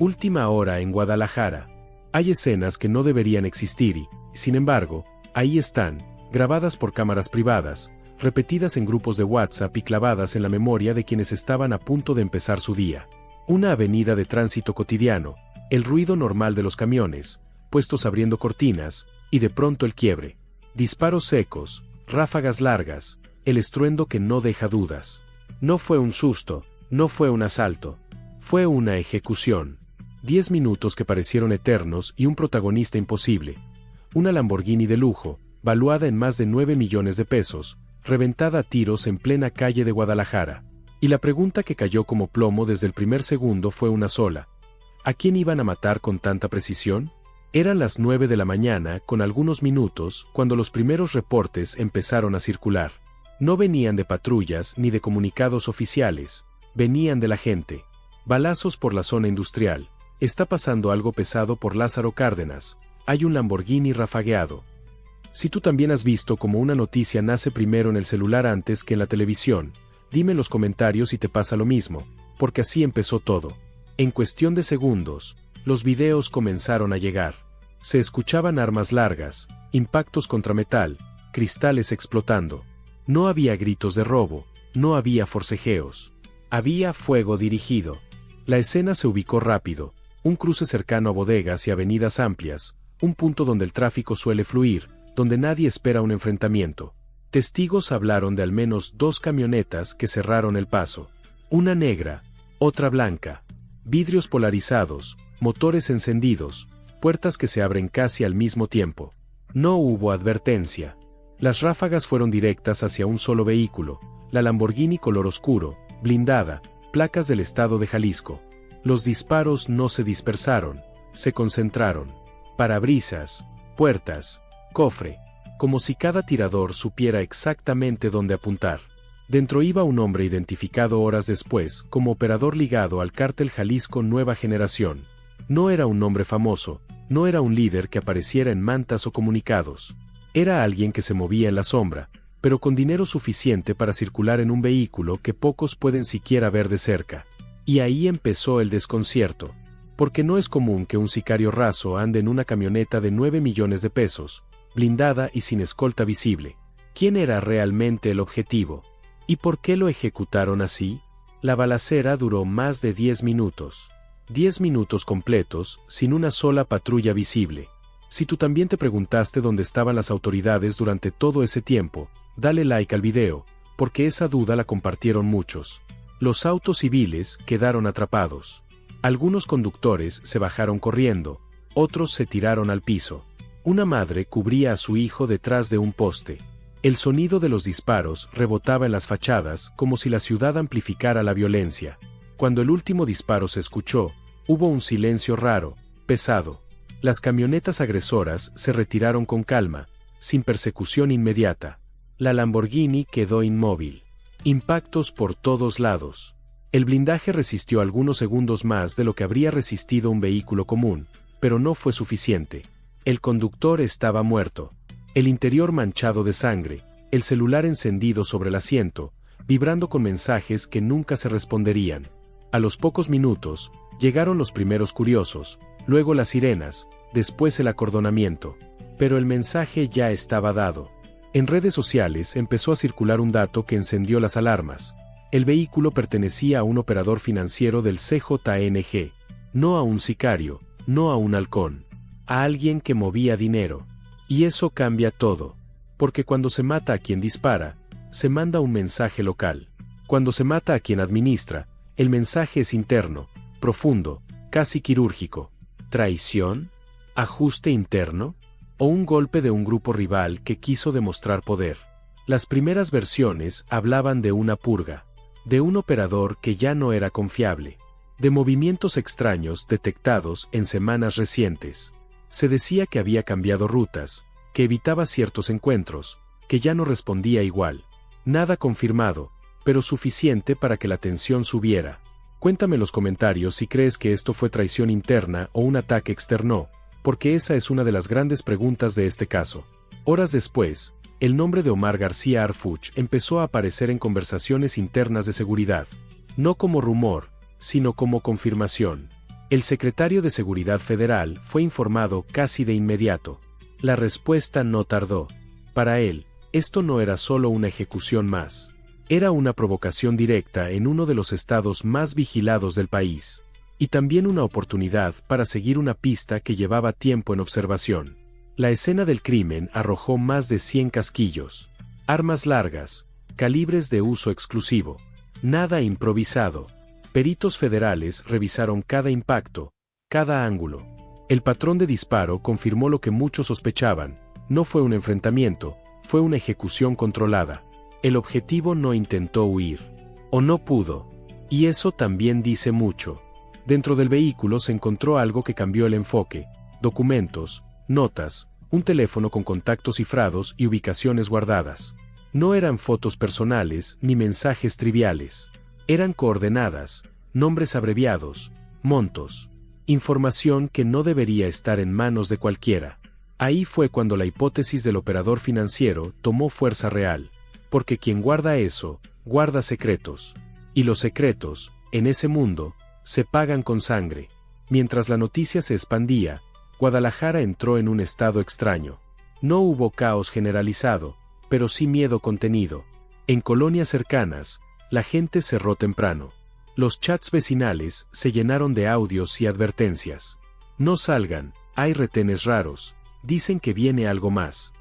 Última hora en Guadalajara. Hay escenas que no deberían existir y, sin embargo, ahí están, grabadas por cámaras privadas, repetidas en grupos de WhatsApp y clavadas en la memoria de quienes estaban a punto de empezar su día. Una avenida de tránsito cotidiano, el ruido normal de los camiones, puestos abriendo cortinas, y de pronto el quiebre. Disparos secos, ráfagas largas, el estruendo que no deja dudas. No fue un susto, no fue un asalto, fue una ejecución. 10 minutos que parecieron eternos y un protagonista imposible. Una Lamborghini de lujo, valuada en más de 9 millones de pesos, reventada a tiros en plena calle de Guadalajara. Y la pregunta que cayó como plomo desde el primer segundo fue una sola. ¿A quién iban a matar con tanta precisión? Eran las 9 de la mañana, con algunos minutos, cuando los primeros reportes empezaron a circular. No venían de patrullas ni de comunicados oficiales, venían de la gente. Balazos por la zona industrial. Está pasando algo pesado por Lázaro Cárdenas. Hay un Lamborghini rafagueado. Si tú también has visto cómo una noticia nace primero en el celular antes que en la televisión, dime en los comentarios si te pasa lo mismo, porque así empezó todo. En cuestión de segundos, los videos comenzaron a llegar. Se escuchaban armas largas, impactos contra metal, cristales explotando. No había gritos de robo, no había forcejeos. Había fuego dirigido. La escena se ubicó rápido, un cruce cercano a bodegas y avenidas amplias, un punto donde el tráfico suele fluir, donde nadie espera un enfrentamiento. Testigos hablaron de al menos 2 camionetas que cerraron el paso. Una negra, otra blanca. Vidrios polarizados, motores encendidos, puertas que se abren casi al mismo tiempo. No hubo advertencia. Las ráfagas fueron directas hacia un solo vehículo, la Lamborghini color oscuro, blindada, placas del estado de Jalisco. Los disparos no se dispersaron, se concentraron. Parabrisas, puertas, cofre, como si cada tirador supiera exactamente dónde apuntar. Dentro iba un hombre identificado horas después como operador ligado al cártel Jalisco Nueva Generación. No era un nombre famoso, no era un líder que apareciera en mantas o comunicados. Era alguien que se movía en la sombra, pero con dinero suficiente para circular en un vehículo que pocos pueden siquiera ver de cerca. Y ahí empezó el desconcierto. Porque no es común que un sicario raso ande en una camioneta de 9 millones de pesos, blindada y sin escolta visible. ¿Quién era realmente el objetivo? ¿Y por qué lo ejecutaron así? La balacera duró más de 10 minutos. 10 minutos completos, sin una sola patrulla visible. Si tú también te preguntaste dónde estaban las autoridades durante todo ese tiempo, dale like al video, porque esa duda la compartieron muchos. Los autos civiles quedaron atrapados. Algunos conductores se bajaron corriendo, otros se tiraron al piso. Una madre cubría a su hijo detrás de un poste. El sonido de los disparos rebotaba en las fachadas como si la ciudad amplificara la violencia. Cuando el último disparo se escuchó, hubo un silencio raro, pesado. Las camionetas agresoras se retiraron con calma, sin persecución inmediata. La Lamborghini quedó inmóvil. Impactos por todos lados. El blindaje resistió algunos segundos más de lo que habría resistido un vehículo común, pero no fue suficiente. El conductor estaba muerto. El interior manchado de sangre, el celular encendido sobre el asiento, vibrando con mensajes que nunca se responderían. A los pocos minutos, llegaron los primeros curiosos, luego las sirenas, después el acordonamiento. Pero el mensaje ya estaba dado. En redes sociales empezó a circular un dato que encendió las alarmas. El vehículo pertenecía a un operador financiero del CJNG, no a un sicario, no a un halcón, a alguien que movía dinero. Y eso cambia todo, porque cuando se mata a quien dispara, se manda un mensaje local. Cuando se mata a quien administra, el mensaje es interno, profundo, casi quirúrgico. ¿Traición? ¿Ajuste interno? ¿O un golpe de un grupo rival que quiso demostrar poder? Las primeras versiones hablaban de una purga, de un operador que ya no era confiable, de movimientos extraños detectados en semanas recientes. Se decía que había cambiado rutas, que evitaba ciertos encuentros, que ya no respondía igual. Nada confirmado, pero suficiente para que la tensión subiera. Cuéntame en los comentarios si crees que esto fue traición interna o un ataque externo, porque esa es una de las grandes preguntas de este caso. Horas después, el nombre de Omar García Harfuch empezó a aparecer en conversaciones internas de seguridad. No como rumor, sino como confirmación. El secretario de Seguridad Federal fue informado casi de inmediato. La respuesta no tardó. Para él, esto no era solo una ejecución más. Era una provocación directa en uno de los estados más vigilados del país. Y también una oportunidad para seguir una pista que llevaba tiempo en observación. La escena del crimen arrojó más de 100 casquillos. Armas largas, calibres de uso exclusivo. Nada improvisado. Peritos federales revisaron cada impacto, cada ángulo. El patrón de disparo confirmó lo que muchos sospechaban. No fue un enfrentamiento, fue una ejecución controlada. El objetivo no intentó huir. O no pudo. Y eso también dice mucho. Dentro del vehículo se encontró algo que cambió el enfoque: documentos, notas, un teléfono con contactos cifrados y ubicaciones guardadas. No eran fotos personales ni mensajes triviales. Eran coordenadas, nombres abreviados, montos. Información que no debería estar en manos de cualquiera. Ahí fue cuando la hipótesis del operador financiero tomó fuerza real. Porque quien guarda eso, guarda secretos. Y los secretos, en ese mundo, se pagan con sangre. Mientras la noticia se expandía, Guadalajara entró en un estado extraño. No hubo caos generalizado, pero sí miedo contenido. En colonias cercanas, la gente cerró temprano. Los chats vecinales se llenaron de audios y advertencias. No salgan, hay retenes raros, dicen que viene algo más.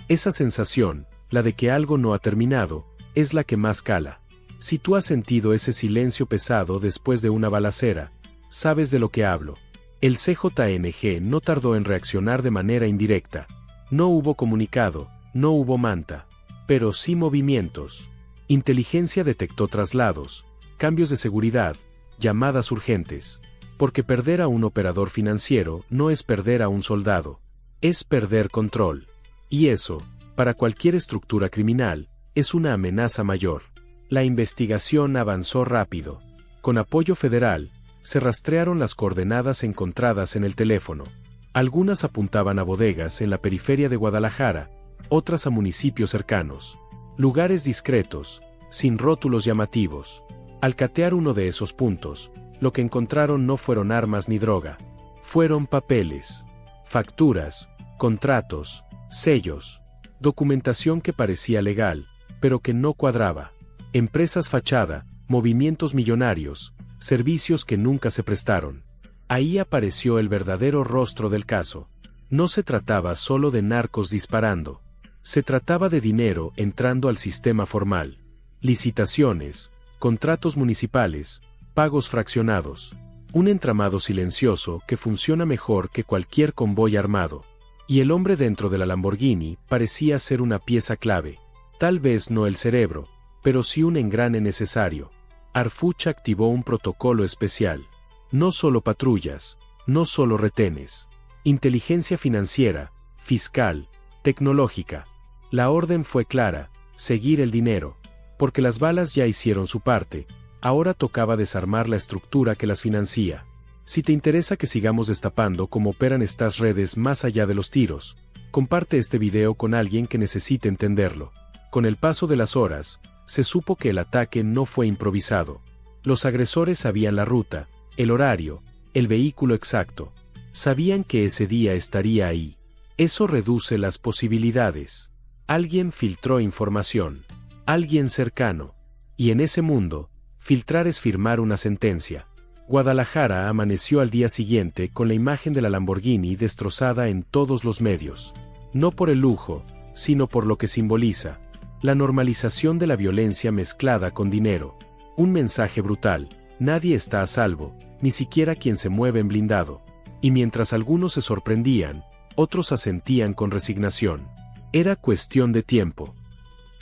Esa sensación, la de que algo no ha terminado, es la que más cala. Si tú has sentido ese silencio pesado después de una balacera, sabes de lo que hablo. El CJNG no tardó en reaccionar de manera indirecta. No hubo comunicado, no hubo manta. Pero sí movimientos. Inteligencia detectó traslados, cambios de seguridad, llamadas urgentes. Porque perder a un operador financiero no es perder a un soldado. Es perder control. Y eso, para cualquier estructura criminal, es una amenaza mayor. La investigación avanzó rápido. Con apoyo federal, se rastrearon las coordenadas encontradas en el teléfono. Algunas apuntaban a bodegas en la periferia de Guadalajara, otras a municipios cercanos. Lugares discretos, sin rótulos llamativos. Al catear uno de esos puntos, lo que encontraron no fueron armas ni droga. Fueron papeles, facturas, contratos, sellos, documentación que parecía legal, pero que no cuadraba. Empresas fachada, movimientos millonarios, servicios que nunca se prestaron. Ahí apareció el verdadero rostro del caso. No se trataba solo de narcos disparando. Se trataba de dinero entrando al sistema formal. Licitaciones, contratos municipales, pagos fraccionados. Un entramado silencioso que funciona mejor que cualquier convoy armado. Y el hombre dentro de la Lamborghini parecía ser una pieza clave. Tal vez no el cerebro, pero sí un engrane necesario. Harfuch activó un protocolo especial. No solo patrullas, no solo retenes. Inteligencia financiera, fiscal, tecnológica. La orden fue clara: seguir el dinero. Porque las balas ya hicieron su parte, ahora tocaba desarmar la estructura que las financia. Si te interesa que sigamos destapando cómo operan estas redes más allá de los tiros, comparte este video con alguien que necesite entenderlo. Con el paso de las horas, se supo que el ataque no fue improvisado. Los agresores sabían la ruta, el horario, el vehículo exacto. Sabían que ese día estaría ahí. Eso reduce las posibilidades. Alguien filtró información. Alguien cercano. Y en ese mundo, filtrar es firmar una sentencia. Guadalajara amaneció al día siguiente con la imagen de la Lamborghini destrozada en todos los medios. No por el lujo, sino por lo que simboliza. La normalización de la violencia mezclada con dinero. Un mensaje brutal: nadie está a salvo, ni siquiera quien se mueve en blindado. Y mientras algunos se sorprendían, otros asentían con resignación. Era cuestión de tiempo.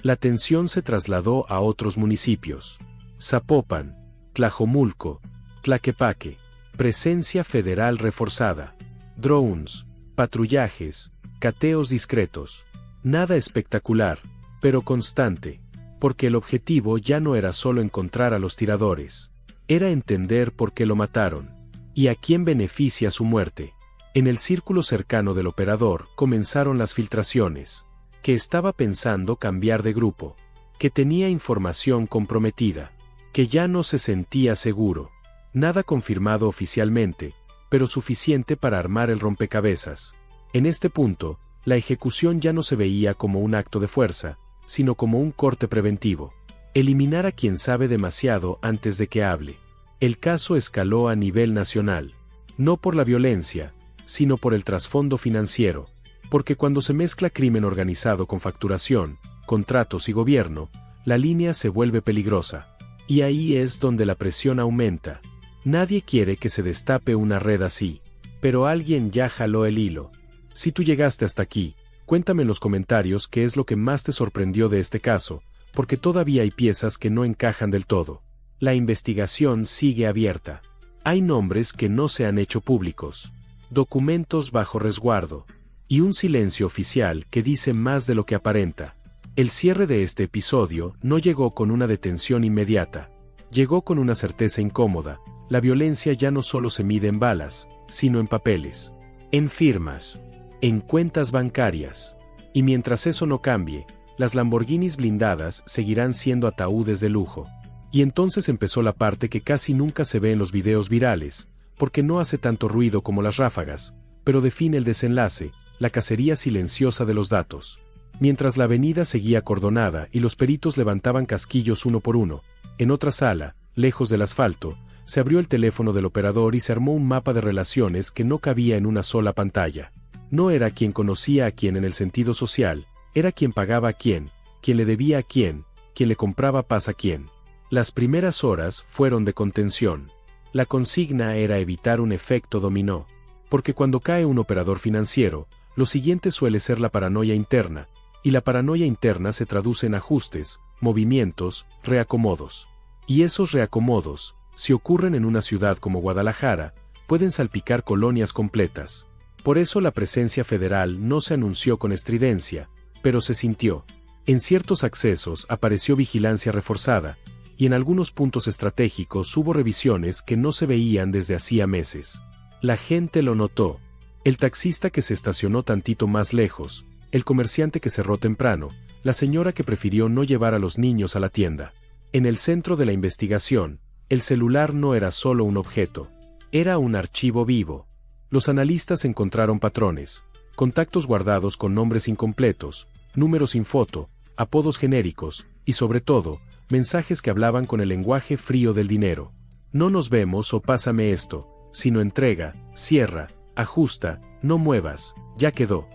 La tensión se trasladó a otros municipios. Zapopan, Tlajomulco, Tlaquepaque. Presencia federal reforzada. Drones, patrullajes, cateos discretos. Nada espectacular, pero constante, porque el objetivo ya no era solo encontrar a los tiradores. Era entender por qué lo mataron, y a quién beneficia su muerte. En el círculo cercano del operador comenzaron las filtraciones. Que estaba pensando cambiar de grupo. Que tenía información comprometida. Que ya no se sentía seguro. Nada confirmado oficialmente, pero suficiente para armar el rompecabezas. En este punto, la ejecución ya no se veía como un acto de fuerza, sino como un corte preventivo. Eliminar a quien sabe demasiado antes de que hable. El caso escaló a nivel nacional. No por la violencia, sino por el trasfondo financiero. Porque cuando se mezcla crimen organizado con facturación, contratos y gobierno, la línea se vuelve peligrosa. Y ahí es donde la presión aumenta. Nadie quiere que se destape una red así. Pero alguien ya jaló el hilo. Si tú llegaste hasta aquí, cuéntame en los comentarios qué es lo que más te sorprendió de este caso, porque todavía hay piezas que no encajan del todo. La investigación sigue abierta. Hay nombres que no se han hecho públicos, documentos bajo resguardo, y un silencio oficial que dice más de lo que aparenta. El cierre de este episodio no llegó con una detención inmediata. Llegó con una certeza incómoda: la violencia ya no solo se mide en balas, sino en papeles, en firmas, en cuentas bancarias. Y mientras eso no cambie, las Lamborghinis blindadas seguirán siendo ataúdes de lujo. Y entonces empezó la parte que casi nunca se ve en los videos virales, porque no hace tanto ruido como las ráfagas, pero define el desenlace: la cacería silenciosa de los datos. Mientras la avenida seguía acordonada y los peritos levantaban casquillos uno por uno, en otra sala, lejos del asfalto, se abrió el teléfono del operador y se armó un mapa de relaciones que no cabía en una sola pantalla. No era quien conocía a quién en el sentido social, era quien pagaba a quién le debía a quién le compraba paz a quién. Las primeras horas fueron de contención. La consigna era evitar un efecto dominó. Porque cuando cae un operador financiero, lo siguiente suele ser la paranoia interna, y la paranoia interna se traduce en ajustes, movimientos, reacomodos. Y esos reacomodos, si ocurren en una ciudad como Guadalajara, pueden salpicar colonias completas. Por eso la presencia federal no se anunció con estridencia, pero se sintió. En ciertos accesos apareció vigilancia reforzada, y en algunos puntos estratégicos hubo revisiones que no se veían desde hacía meses. La gente lo notó. El taxista que se estacionó tantito más lejos, el comerciante que cerró temprano, la señora que prefirió no llevar a los niños a la tienda. En el centro de la investigación, el celular no era solo un objeto, era un archivo vivo. Los analistas encontraron patrones, contactos guardados con nombres incompletos, números sin foto, apodos genéricos, y sobre todo, mensajes que hablaban con el lenguaje frío del dinero. No nos vemos o pásame esto, sino entrega, cierra, ajusta, no muevas, ya quedó.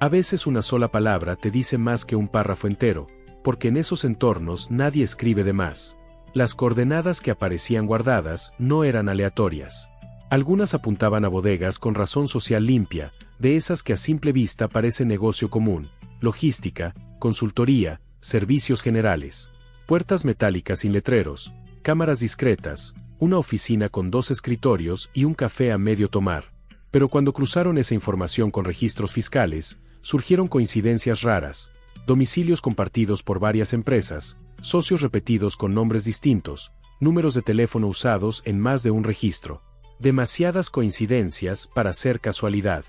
A veces una sola palabra te dice más que un párrafo entero, porque en esos entornos nadie escribe de más. Las coordenadas que aparecían guardadas no eran aleatorias. Algunas apuntaban a bodegas con razón social limpia, de esas que a simple vista parecen negocio común, logística, consultoría, servicios generales, puertas metálicas sin letreros, cámaras discretas, una oficina con 2 escritorios y un café a medio tomar. Pero cuando cruzaron esa información con registros fiscales, surgieron coincidencias raras, domicilios compartidos por varias empresas, socios repetidos con nombres distintos, números de teléfono usados en más de un registro. Demasiadas coincidencias para ser casualidad.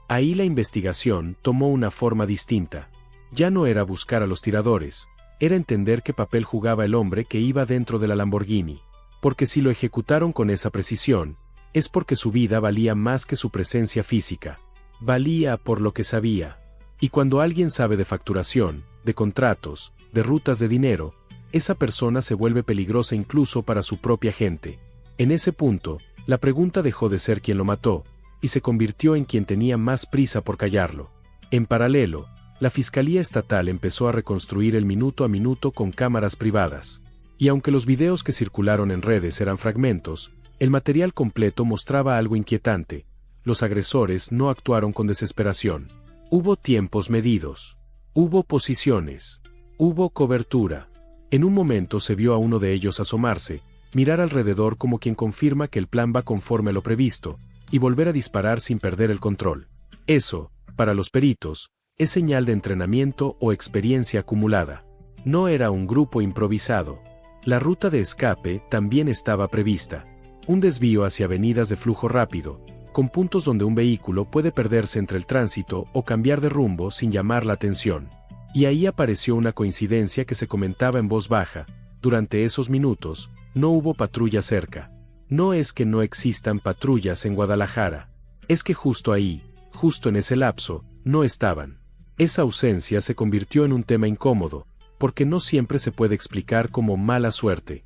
Ahí la investigación tomó una forma distinta. Ya no era buscar a los tiradores, era entender qué papel jugaba el hombre que iba dentro de la Lamborghini. Porque si lo ejecutaron con esa precisión, es porque su vida valía más que su presencia física. Valía por lo que sabía. Y cuando alguien sabe de facturación, de contratos, de rutas de dinero, esa persona se vuelve peligrosa incluso para su propia gente. En ese punto, la pregunta dejó de ser quién lo mató, y se convirtió en quien tenía más prisa por callarlo. En paralelo, la Fiscalía Estatal empezó a reconstruir el minuto a minuto con cámaras privadas. Y aunque los videos que circularon en redes eran fragmentos, el material completo mostraba algo inquietante: los agresores no actuaron con desesperación. Hubo tiempos medidos. Hubo posiciones. Hubo cobertura. En un momento se vio a uno de ellos asomarse, mirar alrededor como quien confirma que el plan va conforme a lo previsto, y volver a disparar sin perder el control. Eso, para los peritos, es señal de entrenamiento o experiencia acumulada. No era un grupo improvisado. La ruta de escape también estaba prevista. Un desvío hacia avenidas de flujo rápido, con puntos donde un vehículo puede perderse entre el tránsito o cambiar de rumbo sin llamar la atención. Y ahí apareció una coincidencia que se comentaba en voz baja: durante esos minutos, no hubo patrulla cerca. No es que no existan patrullas en Guadalajara. Es que justo ahí, justo en ese lapso, no estaban. Esa ausencia se convirtió en un tema incómodo, porque no siempre se puede explicar como mala suerte.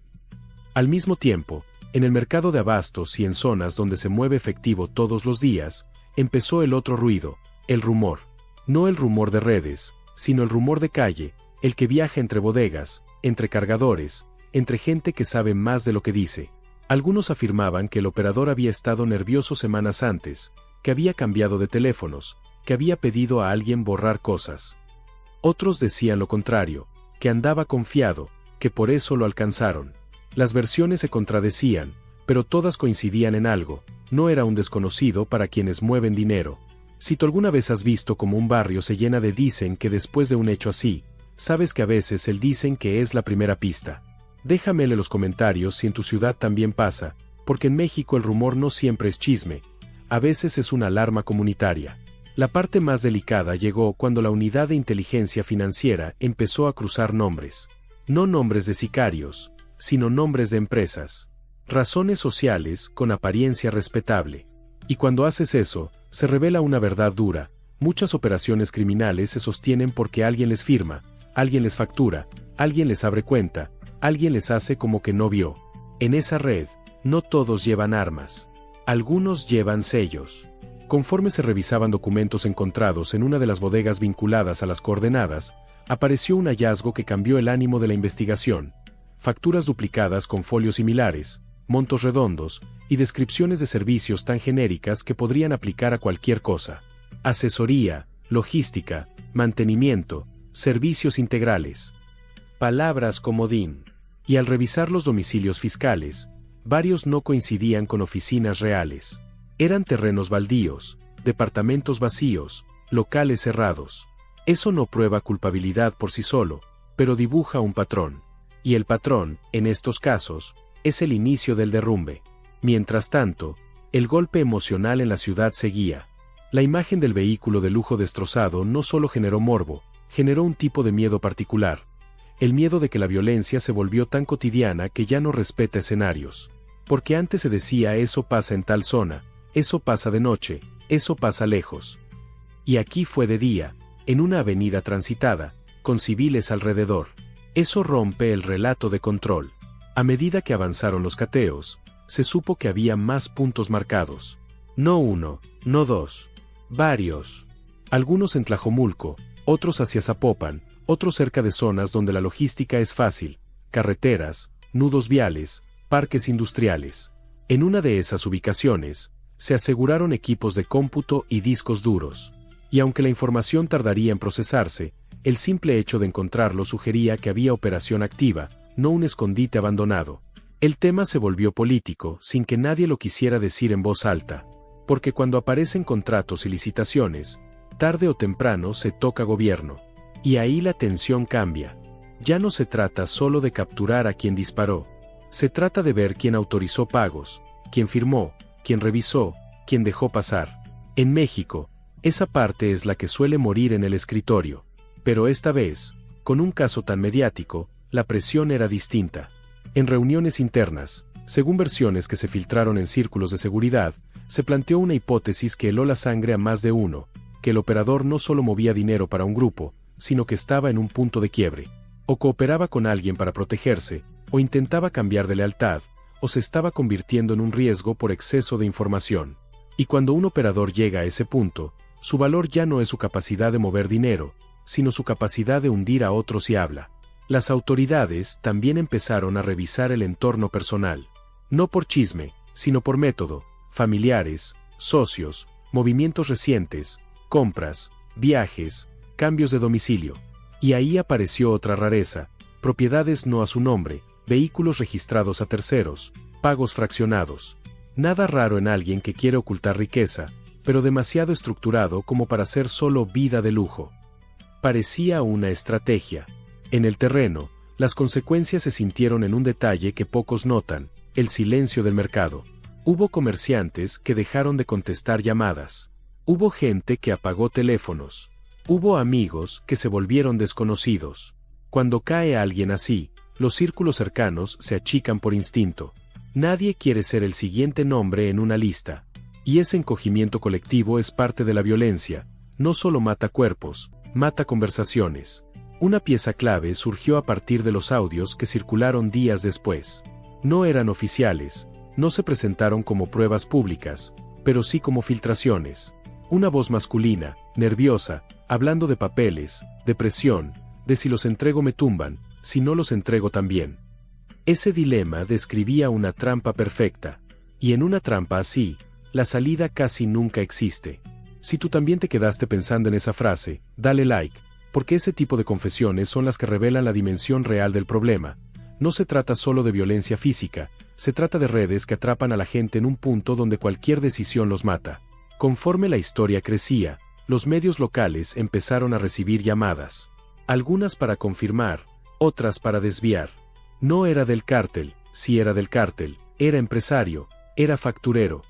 Al mismo tiempo, en el mercado de abastos y en zonas donde se mueve efectivo todos los días, empezó el otro ruido, el rumor. No el rumor de redes, sino el rumor de calle, el que viaja entre bodegas, entre cargadores, entre gente que sabe más de lo que dice. Algunos afirmaban que el operador había estado nervioso semanas antes, que había cambiado de teléfonos, que había pedido a alguien borrar cosas. Otros decían lo contrario, que andaba confiado, que por eso lo alcanzaron. Las versiones se contradecían, pero todas coincidían en algo: no era un desconocido para quienes mueven dinero. Si tú alguna vez has visto cómo un barrio se llena de dicen que después de un hecho así, sabes que a veces el dicen que es la primera pista. Déjamele en los comentarios si en tu ciudad también pasa, porque en México el rumor no siempre es chisme, a veces es una alarma comunitaria. La parte más delicada llegó cuando la unidad de inteligencia financiera empezó a cruzar nombres. No nombres de sicarios, sino nombres de empresas. Razones sociales con apariencia respetable. Y cuando haces eso, se revela una verdad dura: muchas operaciones criminales se sostienen porque alguien les firma, alguien les factura, alguien les abre cuenta, alguien les hace como que no vio. En esa red, no todos llevan armas. Algunos llevan sellos. Conforme se revisaban documentos encontrados en una de las bodegas vinculadas a las coordenadas, apareció un hallazgo que cambió el ánimo de la investigación. Facturas duplicadas con folios similares, montos redondos, y descripciones de servicios tan genéricas que podrían aplicar a cualquier cosa. Asesoría, logística, mantenimiento, servicios integrales. Palabras comodín. Y al revisar los domicilios fiscales, varios no coincidían con oficinas reales. Eran terrenos baldíos, departamentos vacíos, locales cerrados. Eso no prueba culpabilidad por sí solo, pero dibuja un patrón. Y el patrón, en estos casos, es el inicio del derrumbe. Mientras tanto, el golpe emocional en la ciudad seguía. La imagen del vehículo de lujo destrozado no solo generó morbo, generó un tipo de miedo particular. El miedo de que la violencia se volvió tan cotidiana que ya no respeta escenarios. Porque antes se decía: eso pasa en tal zona, eso pasa de noche, eso pasa lejos. Y aquí fue de día, en una avenida transitada, con civiles alrededor. Eso rompe el relato de control. A medida que avanzaron los cateos, se supo que había más puntos marcados. No uno, no dos, varios. Algunos en Tlajomulco, otros hacia Zapopan, otros cerca de zonas donde la logística es fácil: carreteras, nudos viales, parques industriales. En una de esas ubicaciones, se aseguraron equipos de cómputo y discos duros. Y aunque la información tardaría en procesarse, el simple hecho de encontrarlo sugería que había operación activa, no un escondite abandonado. El tema se volvió político sin que nadie lo quisiera decir en voz alta. Porque cuando aparecen contratos y licitaciones, tarde o temprano se toca gobierno. Y ahí la tensión cambia. Ya no se trata solo de capturar a quien disparó. Se trata de ver quién autorizó pagos, quién firmó, quién revisó, quién dejó pasar. En México, esa parte es la que suele morir en el escritorio. Pero esta vez, con un caso tan mediático, la presión era distinta. En reuniones internas, según versiones que se filtraron en círculos de seguridad, se planteó una hipótesis que heló la sangre a más de uno: que el operador no solo movía dinero para un grupo, sino que estaba en un punto de quiebre. O cooperaba con alguien para protegerse, o intentaba cambiar de lealtad, o se estaba convirtiendo en un riesgo por exceso de información. Y cuando un operador llega a ese punto, su valor ya no es su capacidad de mover dinero, sino su capacidad de hundir a otros si habla. Las autoridades también empezaron a revisar el entorno personal. No por chisme, sino por método: familiares, socios, movimientos recientes, compras, viajes, cambios de domicilio. Y ahí apareció otra rareza: propiedades no a su nombre, vehículos registrados a terceros, pagos fraccionados. Nada raro en alguien que quiere ocultar riqueza, pero demasiado estructurado como para ser solo vida de lujo. Parecía una estrategia. En el terreno, las consecuencias se sintieron en un detalle que pocos notan: el silencio del mercado. Hubo comerciantes que dejaron de contestar llamadas. Hubo gente que apagó teléfonos. Hubo amigos que se volvieron desconocidos. Cuando cae alguien así, los círculos cercanos se achican por instinto. Nadie quiere ser el siguiente nombre en una lista. Y ese encogimiento colectivo es parte de la violencia. No solo mata cuerpos, mata conversaciones. Una pieza clave surgió a partir de los audios que circularon días después. No eran oficiales, no se presentaron como pruebas públicas, pero sí como filtraciones. Una voz masculina, nerviosa, hablando de papeles, de presión, de si los entrego me tumban, si no los entrego también. Ese dilema describía una trampa perfecta. Y en una trampa así, la salida casi nunca existe. Si tú también te quedaste pensando en esa frase, dale like, porque ese tipo de confesiones son las que revelan la dimensión real del problema. No se trata solo de violencia física, se trata de redes que atrapan a la gente en un punto donde cualquier decisión los mata. Conforme la historia crecía, los medios locales empezaron a recibir llamadas. Algunas para confirmar, otras para desviar. No era del cártel, sí era del cártel, era empresario, era facturero.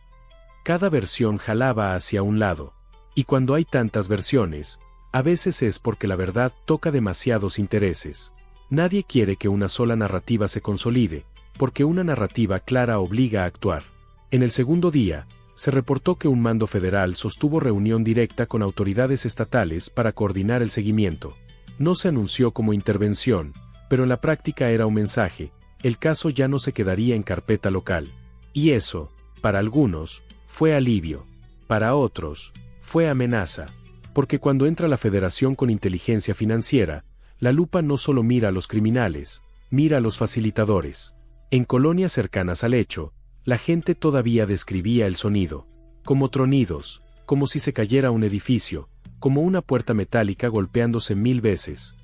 Cada versión jalaba hacia un lado. Y cuando hay tantas versiones, a veces es porque la verdad toca demasiados intereses. Nadie quiere que una sola narrativa se consolide, porque una narrativa clara obliga a actuar. En el segundo día, se reportó que un mando federal sostuvo reunión directa con autoridades estatales para coordinar el seguimiento. No se anunció como intervención, pero en la práctica era un mensaje: el caso ya no se quedaría en carpeta local. Y eso, para algunos, fue alivio. Para otros, fue amenaza. Porque cuando entra la Federación con inteligencia financiera, la lupa no solo mira a los criminales, mira a los facilitadores. En colonias cercanas al hecho, la gente todavía describía el sonido como tronidos, como si se cayera un edificio, como una puerta metálica golpeándose 1000 veces.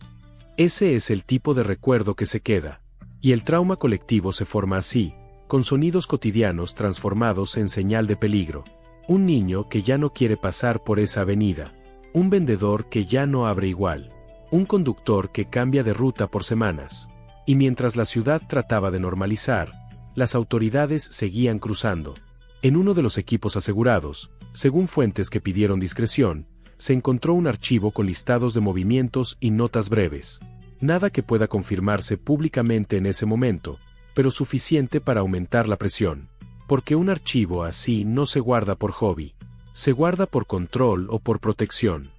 Ese es el tipo de recuerdo que se queda. Y el trauma colectivo se forma así, con sonidos cotidianos transformados en señal de peligro. Un niño que ya no quiere pasar por esa avenida. Un vendedor que ya no abre igual. Un conductor que cambia de ruta por semanas. Y mientras la ciudad trataba de normalizar, las autoridades seguían cruzando. En uno de los equipos asegurados, según fuentes que pidieron discreción, se encontró un archivo con listados de movimientos y notas breves. Nada que pueda confirmarse públicamente en ese momento, pero suficiente para aumentar la presión. Porque un archivo así no se guarda por hobby, se guarda por control o por protección.